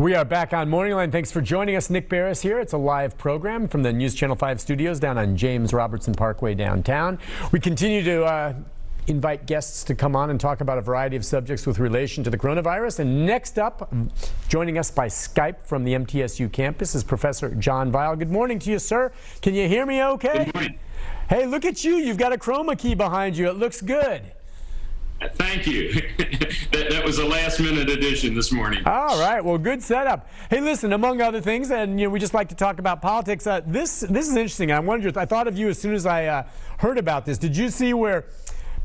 We are back on Morning Line. Thanks for joining us. Nick Barris here. It's a live program from the News Channel 5 studios down on James Robertson Parkway downtown. We continue to invite guests to come on and talk about a variety of subjects with relation to the coronavirus. And next up, joining us by Skype from the MTSU campus is Professor John Weil. Good morning to you, sir. Can you hear me okay? Good morning. Hey, look at you. You've got a chroma key behind you. It looks good. Thank you. that was a last-minute addition this morning. All right. Well, good setup. Hey, listen, among other things, and we just like to talk about politics. This is interesting. I thought of you as soon as I heard about this. Did you see where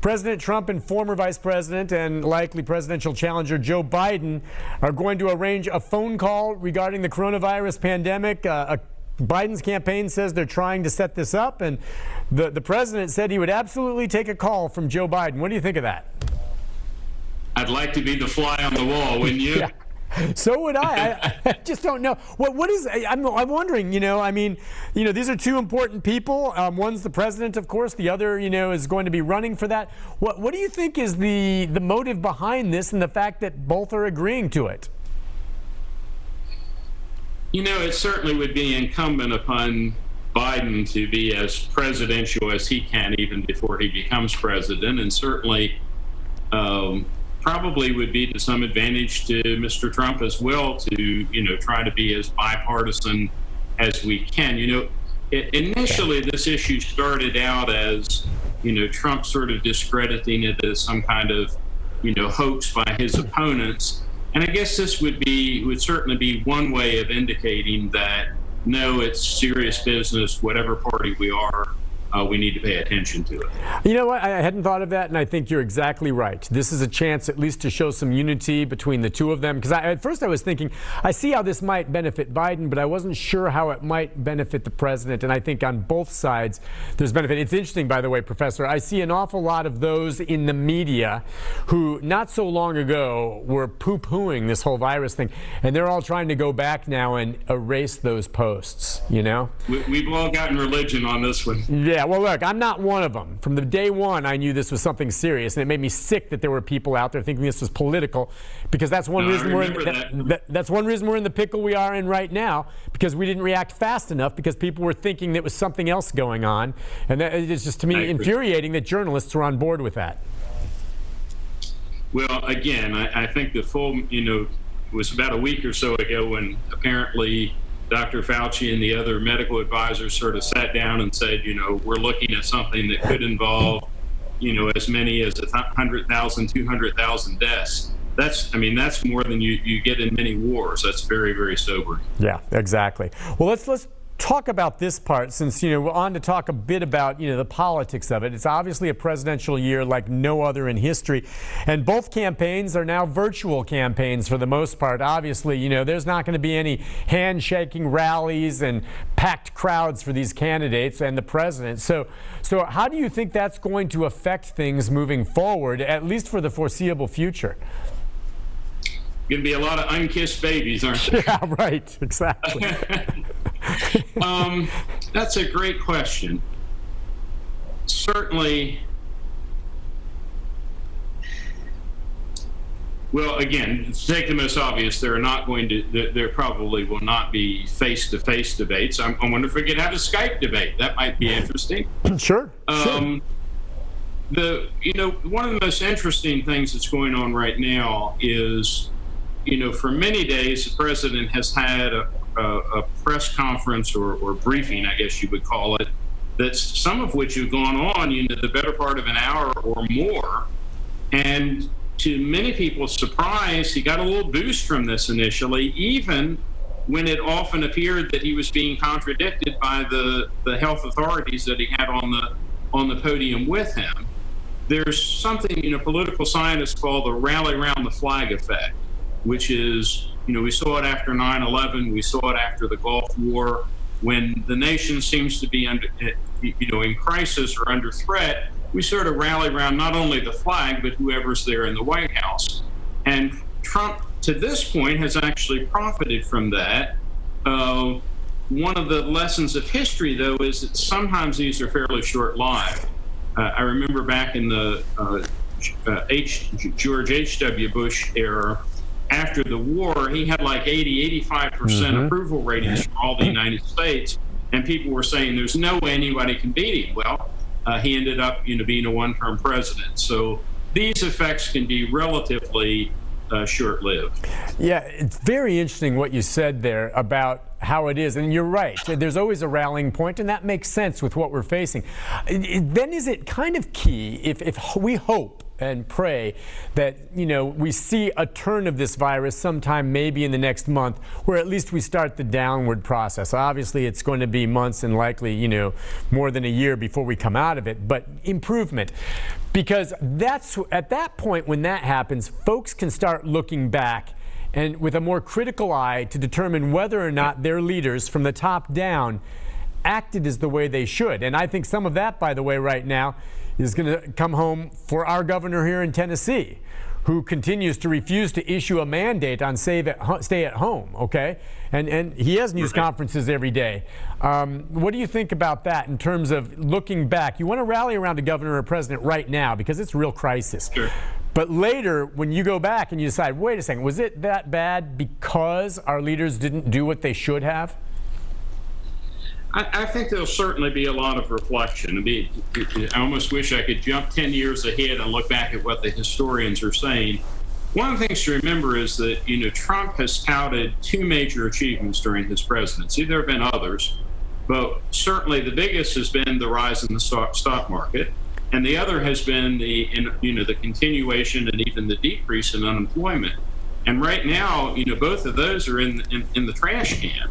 President Trump and former Vice President and likely presidential challenger Joe Biden are going to arrange a phone call regarding the coronavirus pandemic? Biden's campaign says they're trying to set this up, and the president said he would absolutely take a call from Joe Biden. What do you think of that? I'd like to be the fly on the wall, wouldn't you? Yeah. So would I. I just don't know. What is, I'm wondering, these are two important people. One's the president, of course. The other, is going to be running for that. What do you think is the motive behind this and the fact that both are agreeing to it? It certainly would be incumbent upon Biden to be as presidential as he can even before he becomes president, and certainly probably would be to some advantage to Mr. Trump as well to, try to be as bipartisan as we can. Initially this issue started out as, Trump sort of discrediting it as some kind of, hoax by his opponents. And I guess this would certainly be one way of indicating that, no, it's serious business, whatever party we are. We need to pay attention to it. You know what? I hadn't thought of that, and I think you're exactly right. This is a chance at least to show some unity between the two of them. Because at first I was thinking, I see how this might benefit Biden, but I wasn't sure how it might benefit the president. And I think on both sides there's benefit. It's interesting, by the way, Professor, I see an awful lot of those in the media who not so long ago were poo-pooing this whole virus thing. And they're all trying to go back now and erase those posts, We've all gotten religion on this one. Yeah. Well, look, I'm not one of them. From the day one, I knew this was something serious, and it made me sick that there were people out there thinking this was political, because that's one reason that's one reason we're in the pickle we are in right now, because we didn't react fast enough, because people were thinking there was something else going on, and it's just, to me, infuriating that journalists are on board with that. Well, again, I think the full, it was about a week or so ago when apparently Dr. Fauci and the other medical advisors sort of sat down and said, we're looking at something that could involve, as many as 100,000, 200,000 deaths. That's more than you get in many wars. That's very, very sobering. Yeah, exactly. Well, let's talk about this part, since we're on to talk a bit about the politics of it. It's obviously a presidential year like no other in history, and both campaigns are now virtual campaigns for the most part. Obviously, there's not going to be any handshaking rallies and packed crowds for these candidates and the president. So how do you think that's going to affect things moving forward, at least for the foreseeable future? Going to be a lot of unkissed babies, aren't there? Yeah, right. Exactly. That's a great question. Certainly, well, again, to take the most obvious, there probably will not be face-to-face debates. I wonder if we could have a Skype debate. That might be interesting. Sure. One of the most interesting things that's going on right now is, for many days, the president has had a press conference or briefing, I guess you would call it, that's some of which have gone on, the better part of an hour or more. And to many people's surprise, he got a little boost from this initially, even when it often appeared that he was being contradicted by the health authorities that he had on the podium with him. There's something, political scientists call the rally around the flag effect, which is, we saw it after 9/11, we saw it after the Gulf War, when the nation seems to be in crisis or under threat. We sort of rally around not only the flag, but whoever's there in the White House. And Trump, to this point, has actually profited from that. One of the lessons of history, though, is that sometimes these are fairly short-lived. I remember back in the George H.W. Bush era, after the war, he had like 85% approval ratings from all the United States. And people were saying there's no way anybody can beat him. Well, he ended up, being a one-term president. So these effects can be relatively short-lived. Yeah, it's very interesting what you said there about how it is. And you're right. There's always a rallying point, and that makes sense with what we're facing. Then is it kind of key if we hope and pray that, we see a turn of this virus sometime maybe in the next month, where at least we start the downward process. Obviously, it's going to be months and likely, more than a year before we come out of it, but improvement. Because that's at that point when that happens, folks can start looking back and with a more critical eye to determine whether or not their leaders from the top down acted as the way they should. And I think some of that, by the way, right now is going to come home for our governor here in Tennessee, who continues to refuse to issue a mandate on stay at home, okay? And he has news conferences every day. What do you think about that in terms of looking back? You want to rally around a governor or president right now because it's a real crisis. Sure. But later, when you go back and you decide, wait a second, was it that bad because our leaders didn't do what they should have? I think there'll certainly be a lot of reflection. I almost wish I could jump 10 years ahead and look back at what the historians are saying. One of the things to remember is that, Trump has touted two major achievements during his presidency. There have been others, but certainly the biggest has been the rise in the stock market, and the other has been the continuation and even the decrease in unemployment. And right now, both of those are in the trash can.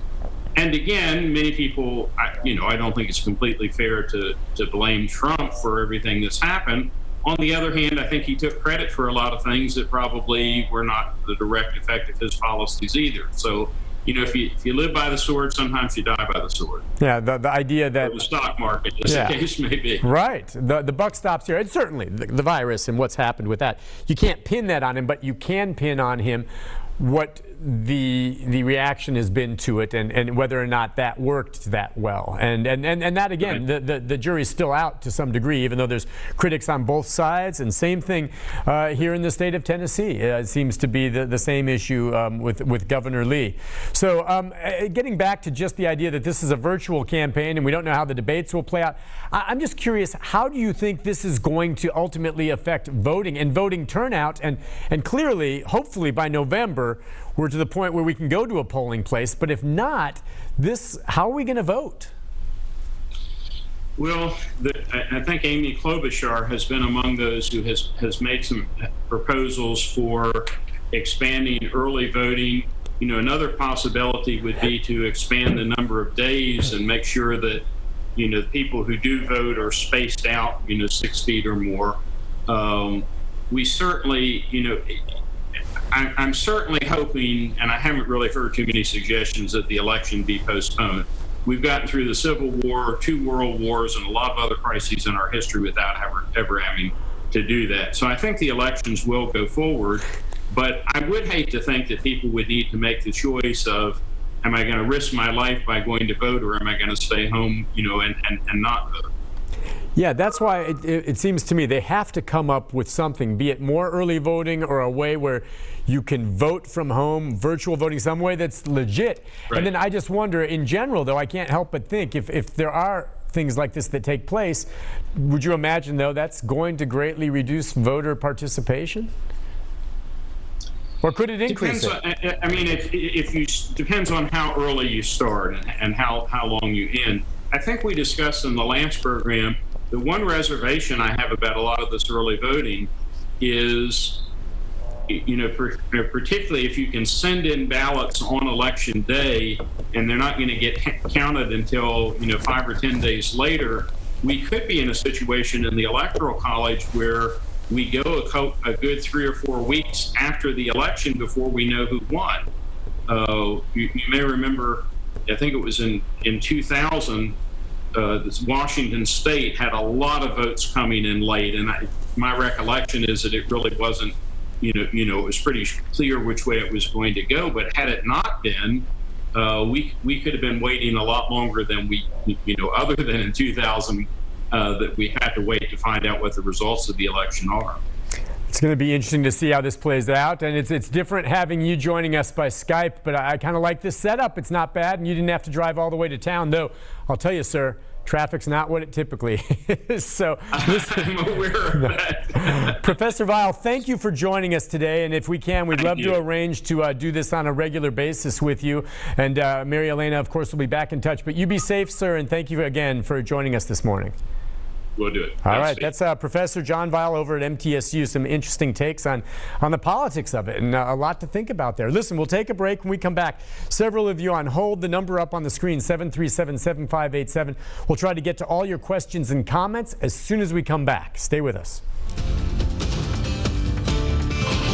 And again, many people, I don't think it's completely fair to blame Trump for everything that's happened. On the other hand, I think he took credit for a lot of things that probably were not the direct effect of his policies either. So, if you live by the sword, sometimes you die by the sword. Yeah, the idea that... Or the stock market, as the case may be. Right. The buck stops here. And certainly the virus and what's happened with that. You can't pin that on him, but you can pin on him what the reaction has been to it and whether or not that worked that well. And that, again, right. the jury's still out to some degree, even though there's critics on both sides. And same thing here in the state of Tennessee. It seems to be the same issue with Governor Lee. So getting back to just the idea that this is a virtual campaign and we don't know how the debates will play out, I'm just curious, how do you think this is going to ultimately affect voting and voting turnout? And clearly, hopefully by November, we're to the point where we can go to a polling place. But if not, how are we going to vote? Well, I think Amy Klobuchar has been among those who has made some proposals for expanding early voting. Another possibility would be to expand the number of days and make sure that, people who do vote are spaced out, 6 feet or more. We certainly, I'm certainly hoping, and I haven't really heard too many suggestions that the election be postponed. We've gotten through the Civil War, 2 world wars, and a lot of other crises in our history without ever having to do that. So I think the elections will go forward, but I would hate to think that people would need to make the choice of, am I going to risk my life by going to vote, or am I going to stay home, and not vote? Yeah, that's why it seems to me they have to come up with something, be it more early voting or a way where you can vote from home, virtual voting, some way that's legit. Right. And then I just wonder, in general, though, I can't help but think if there are things like this that take place, would you imagine, though, that's going to greatly reduce voter participation? Or could it increase it? Depends on how early you start and how long you end. I think we discussed in the Lance program, the one reservation I have about a lot of this early voting is, particularly if you can send in ballots on election day and they're not going to get counted until, 5 or 10 days later, we could be in a situation in the Electoral College where we go a good 3 or 4 weeks after the election before we know who won. You may remember, I think it was in 2000, Washington State had a lot of votes coming in late, and my recollection is that it really wasn't, it was pretty clear which way it was going to go. But had it not been, we could have been waiting a lot longer than we, other than in 2000, that we had to wait to find out what the results of the election are. It's going to be interesting to see how this plays out, and it's different having you joining us by Skype, but I kind of like this setup. It's not bad, and you didn't have to drive all the way to town, though. I'll tell you, sir, traffic's not what it typically is. So, listen, I'm aware of that. Professor Weil, thank you for joining us today, and if we can, we'd love to arrange to do this on a regular basis with you. And Mary Elena, of course, will be back in touch. But you be safe, sir, and thank you again for joining us this morning. We'll do it. All right, that's Professor John Weil over at MTSU. Some interesting takes on the politics of it, and a lot to think about there. Listen, we'll take a break. When we come back, several of you on hold. The number up on the screen, 737-7587. We'll try to get to all your questions and comments as soon as we come back. Stay with us.